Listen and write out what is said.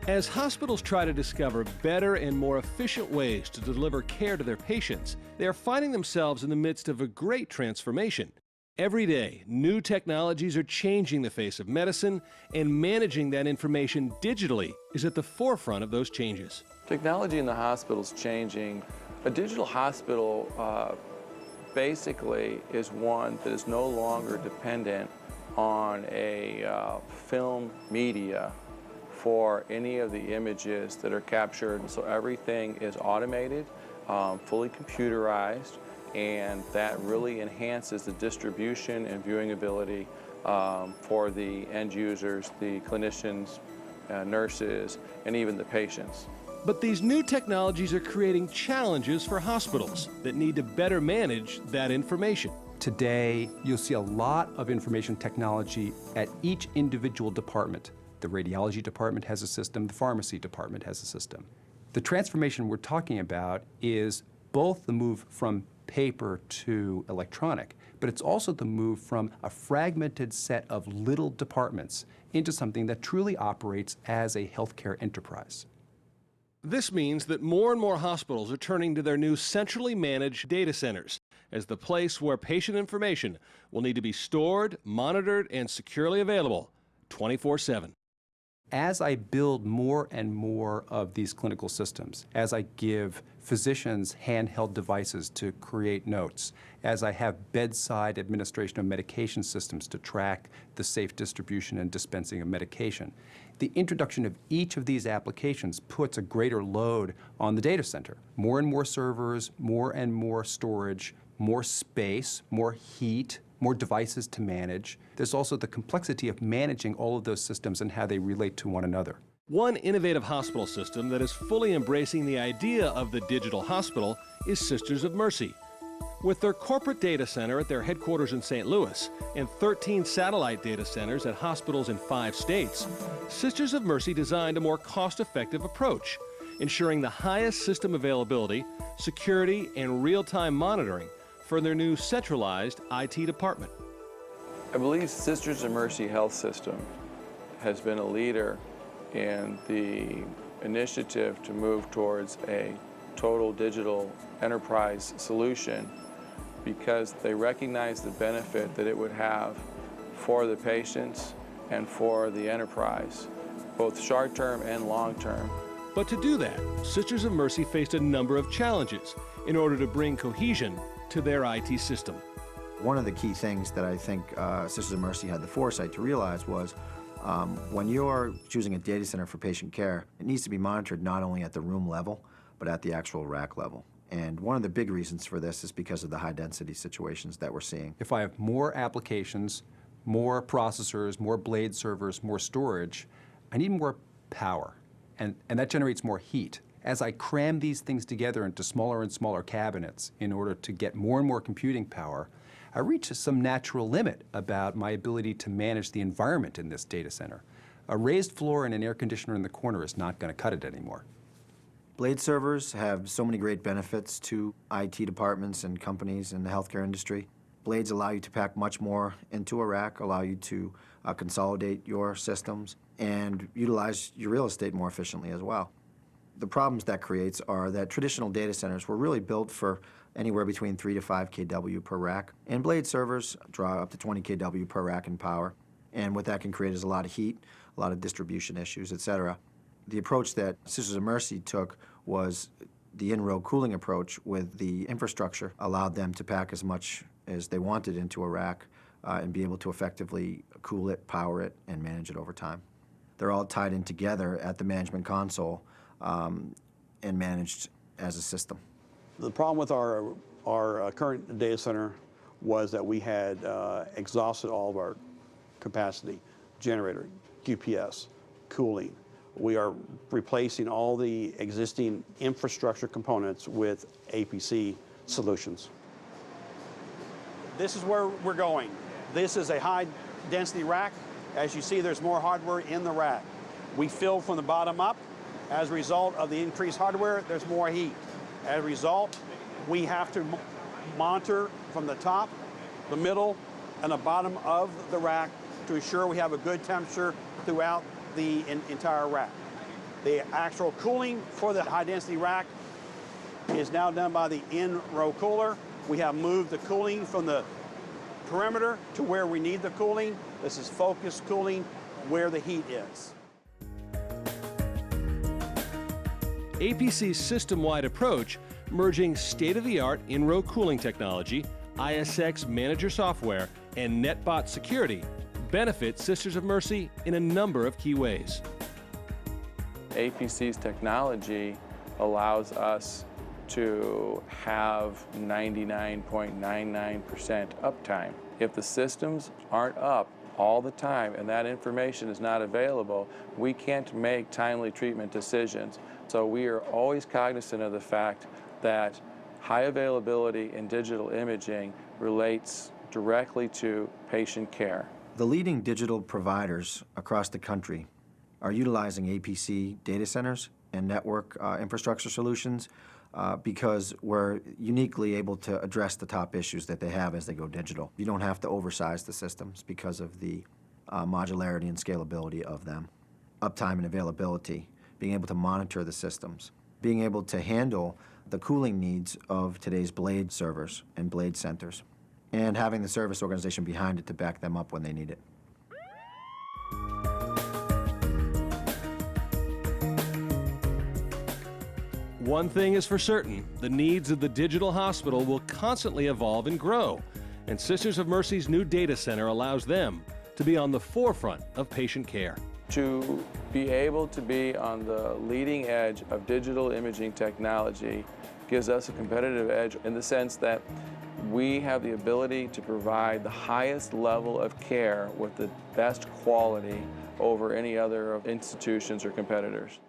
As hospitals try to discover better and more efficient ways to deliver care to their patients, they are finding themselves in the midst of a great transformation. Every day, new technologies are changing the face of medicine, and managing that information digitally is at the forefront of those changes. Technology in the hospital is changing. A digital hospital basically is one that is no longer dependent on a film media for any of the images that are captured. So everything is automated, fully computerized, and that really enhances the distribution and viewing ability for the end users, the clinicians, nurses, and even the patients. But these new technologies are creating challenges for hospitals that need to better manage that information. Today, you'll see a lot of information technology at each individual department. The radiology department has a system, the pharmacy department has a system. The transformation we're talking about is both the move from paper to electronic, but it's also the move from a fragmented set of little departments into something that truly operates as a healthcare enterprise. This means that more and more hospitals are turning to their new centrally managed data centers as the place where patient information will need to be stored, monitored, and securely available 24/7. As I build more and more of these clinical systems, as I give physicians handheld devices to create notes, as I have bedside administration of medication systems to track the safe distribution and dispensing of medication, the introduction of each of these applications puts a greater load on the data center. More and more servers, more and more storage, more space, more heat, more devices to manage. There's also the complexity of managing all of those systems and how they relate to one another. One innovative hospital system that is fully embracing the idea of the digital hospital is Sisters of Mercy. With their corporate data center at their headquarters in St. Louis and 13 satellite data centers at hospitals in 5 states, Sisters of Mercy designed a more cost-effective approach, ensuring the highest system availability, security, and real-time monitoring for their new centralized IT department. I believe Sisters of Mercy Health System has been a leader in the initiative to move towards a total digital enterprise solution because they recognize the benefit that it would have for the patients and for the enterprise, both short-term and long-term. But to do that, Sisters of Mercy faced a number of challenges in order to bring cohesion to their IT system. One of the key things that I think Sisters of Mercy had the foresight to realize was when you're choosing a data center for patient care, it needs to be monitored not only at the room level, but at the actual rack level. And one of the big reasons for this is because of the high density situations that we're seeing. If I have more applications, more processors, more blade servers, more storage, I need more power, and that generates more heat. As I cram these things together into smaller and smaller cabinets in order to get more and more computing power, I reach some natural limit about my ability to manage the environment in this data center. A raised floor and an air conditioner in the corner is not going to cut it anymore. Blade servers have so many great benefits to IT departments and companies in the healthcare industry. Blades allow you to pack much more into a rack, allow you to consolidate your systems, and utilize your real estate more efficiently as well. The problems that creates are that traditional data centers were really built for anywhere between 3 to 5 kW per rack, and blade servers draw up to 20 kW per rack in power. And what that can create is a lot of heat, a lot of distribution issues, etc. The approach that Sisters of Mercy took was the in-row cooling approach with the infrastructure allowed them to pack as much as they wanted into a rack and be able to effectively cool it, power it, and manage it over time. They're all tied in together at the management console and managed as a system. The problem with our current data center was that we had exhausted all of our capacity, generator, QPS, cooling. We are replacing all the existing infrastructure components with APC solutions. This is where we're going. This is a high-density rack. As you see, there's more hardware in the rack. We fill from the bottom up. As a result of the increased hardware, there's more heat. As a result, we have to monitor from the top, the middle, and the bottom of the rack to ensure we have a good temperature throughout the entire rack. The actual cooling for the high-density rack is now done by the in-row cooler. We have moved the cooling from the perimeter to where we need the cooling. This is focused cooling where the heat is. APC's system-wide approach, merging state-of-the-art in-row cooling technology, ISX manager software, and NetBot security, benefits Sisters of Mercy in a number of key ways. APC's technology allows us to have 99.99% uptime. If the systems aren't up all the time and that information is not available, we can't make timely treatment decisions. So we are always cognizant of the fact that high availability in digital imaging relates directly to patient care. The leading digital providers across the country are utilizing APC data centers and network infrastructure solutions because we're uniquely able to address the top issues that they have as they go digital. You don't have to oversize the systems because of the modularity and scalability of them. Uptime and availability, being able to monitor the systems, being able to handle the cooling needs of today's blade servers and blade centers, and having the service organization behind it to back them up when they need it. One thing is for certain, the needs of the digital hospital will constantly evolve and grow, and Sisters of Mercy's new data center allows them to be on the forefront of patient care. To be able to be on the leading edge of digital imaging technology gives us a competitive edge in the sense that we have the ability to provide the highest level of care with the best quality over any other institutions or competitors.